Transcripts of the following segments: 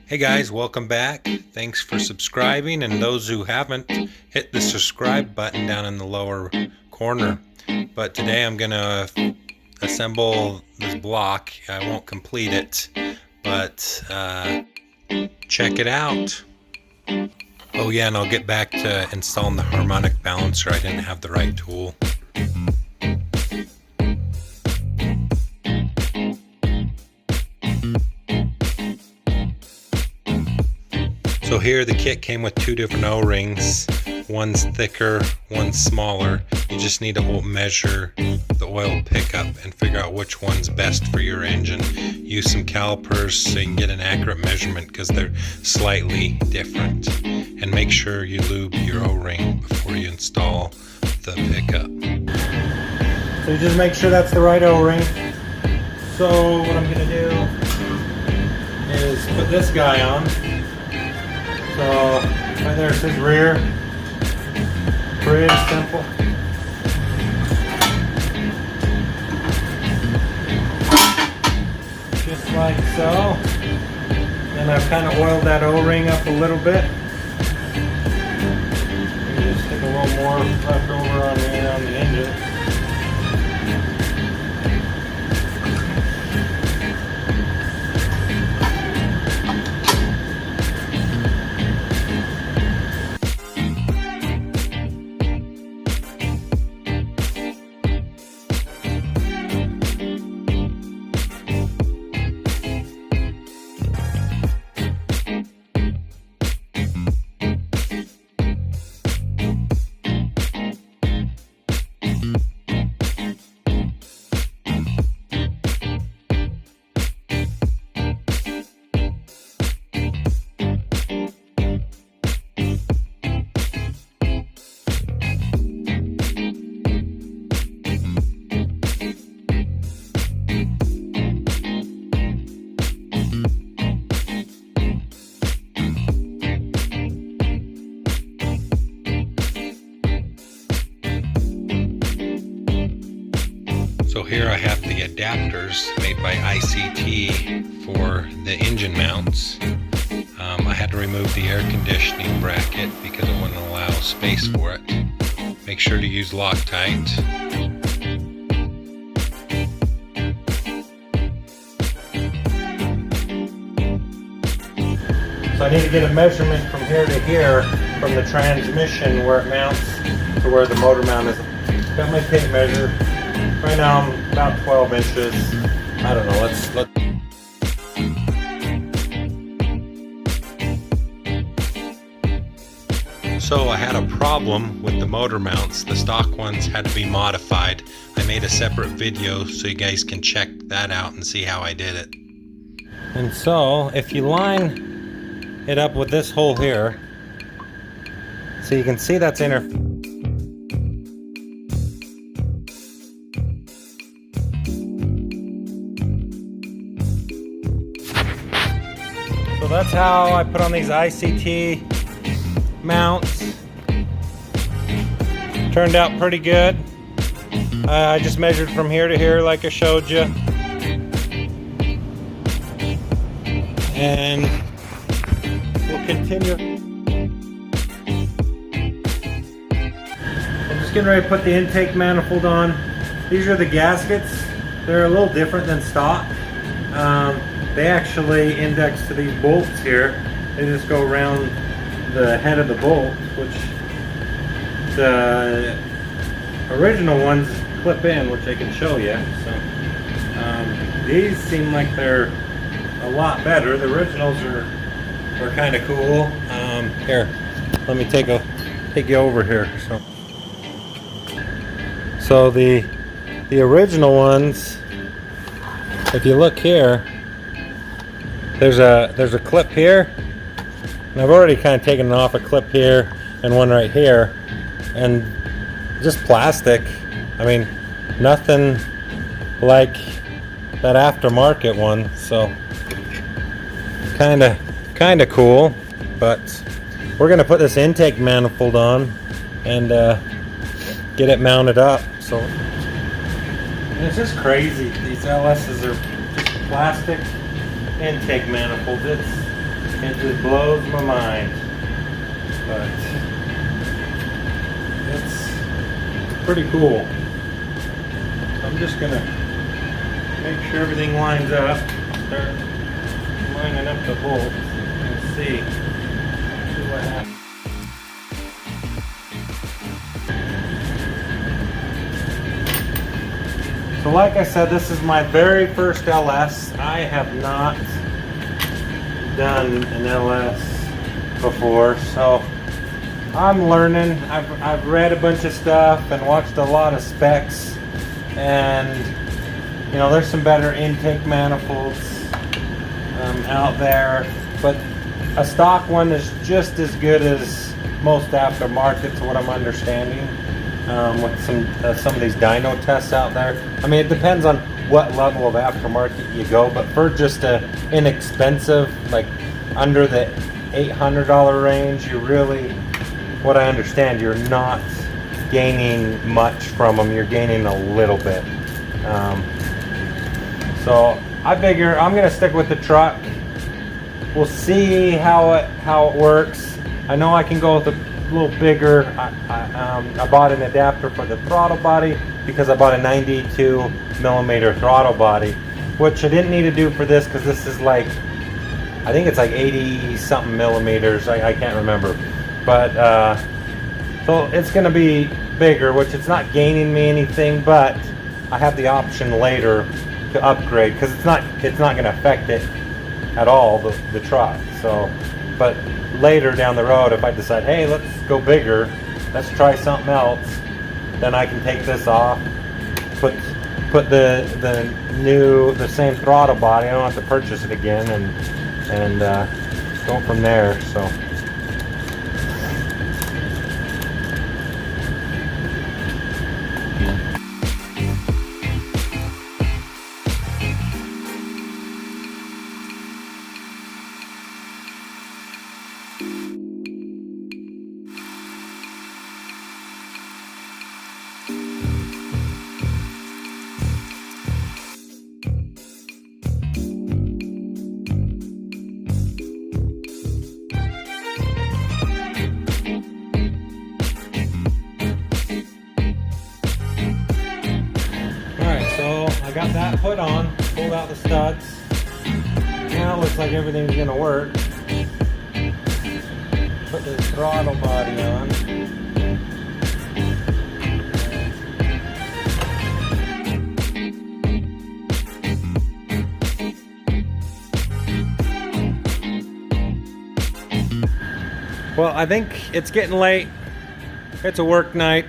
Hey guys, welcome back. Thanks for subscribing, and those who haven't, hit the subscribe button down in the lower corner. But today I'm gonna assemble this block. I won't complete it, but check it out. Oh yeah, and I'll get back to installing the harmonic balancer. I didn't have the right tool. So here the kit came with two different O-rings. One's thicker, one's smaller. You just need to measure the oil pickup and figure out which one's best for your engine. Use some calipers so you can get an accurate measurement because they're slightly different. And make sure you lube your O-ring before you install the pickup. So you just make sure that's the right O-ring. So what I'm going to do is put this guy on. So right there it says rear. Pretty simple. Just like so. Then I've kind of oiled that O-ring up a little bit. Just stick a little more left over on the engine. So here I have the adapters made by ICT for the engine mounts. I had to remove the air conditioning bracket because it wouldn't allow space for it. Make sure to use Loctite. So I need to get a measurement from here to here from the transmission where it mounts to where the motor mount is. Got my tape measure. Right now I'm about 12 inches. I don't know, let's So I had a problem with the motor mounts. The stock ones had to be modified. I made a separate video so you guys can check that out and see how I did it. And so if you line it up with this hole here, so you can see that's inner. So that's how I put on these ICT mounts. Turned out pretty good. I just measured from here to here like I showed you. And we'll continue. I'm just getting ready to put the intake manifold on. These are the gaskets. They're a little different than stock. They actually index to these bolts here. They just go around the head of the bolt, which the original ones clip in, which I can show you. So these seem like they're a lot better. The originals are kind of cool. Here, let me take you over here. So the original ones, if you look here, there's a clip here, and I've already kind of taken off a clip here and one right here, and just plastic. I mean, nothing like that aftermarket one. So kind of cool. But we're gonna put this intake manifold on and get it mounted up. So it's just crazy. These LSs are just plastic intake manifold. It just blows my mind. But it's pretty cool. So I'm just gonna make sure everything lines up. Start lining up the bolts and see what happens. So like I said, this is my very first LS. I have not done an LS before, so I'm learning. I've read a bunch of stuff and watched a lot of specs, and you know, there's some better intake manifolds out there, but a stock one is just as good as most aftermarkets, what I'm understanding. With some of these dyno tests out there. I mean, it depends on what level of aftermarket you go, but for just a inexpensive, like under the $800 range, you really, what I understand, you're not gaining much from them. You're gaining a little bit. So I figure I'm gonna stick with the truck. We'll see how it works. I know I can go with a little bigger. I bought an adapter for the throttle body because I bought a 92 millimeter throttle body, which I didn't need to do for this because this is like, I think it's like 80 something millimeters. I can't remember, but so it's going to be bigger, which it's not gaining me anything, but I have the option later to upgrade because it's not going to affect it at all, the truck. So, but later down the road, if I decide, hey, let's go bigger, let's try something else, then I can take this off, put the same throttle body. I don't have to purchase it again, and go from there. So. I got that put on, pulled out the studs. Now it looks like everything's gonna work. Put the throttle body on. Well, I think it's getting late. It's a work night.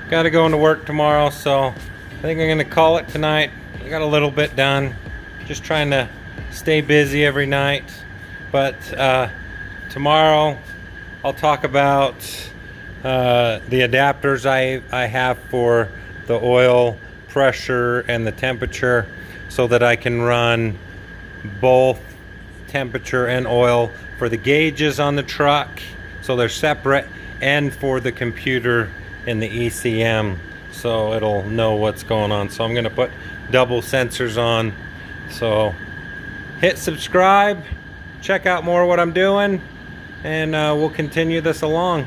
Gotta go into work tomorrow, so I think I'm gonna call it tonight. I got a little bit done. Just trying to stay busy every night. But tomorrow I'll talk about the adapters I have for the oil pressure and the temperature, so that I can run both temperature and oil for the gauges on the truck, so they're separate, and for the computer in the ECM, so it'll know what's going on. So I'm gonna put double sensors on. So hit subscribe, check out more of what I'm doing, and we'll continue this along.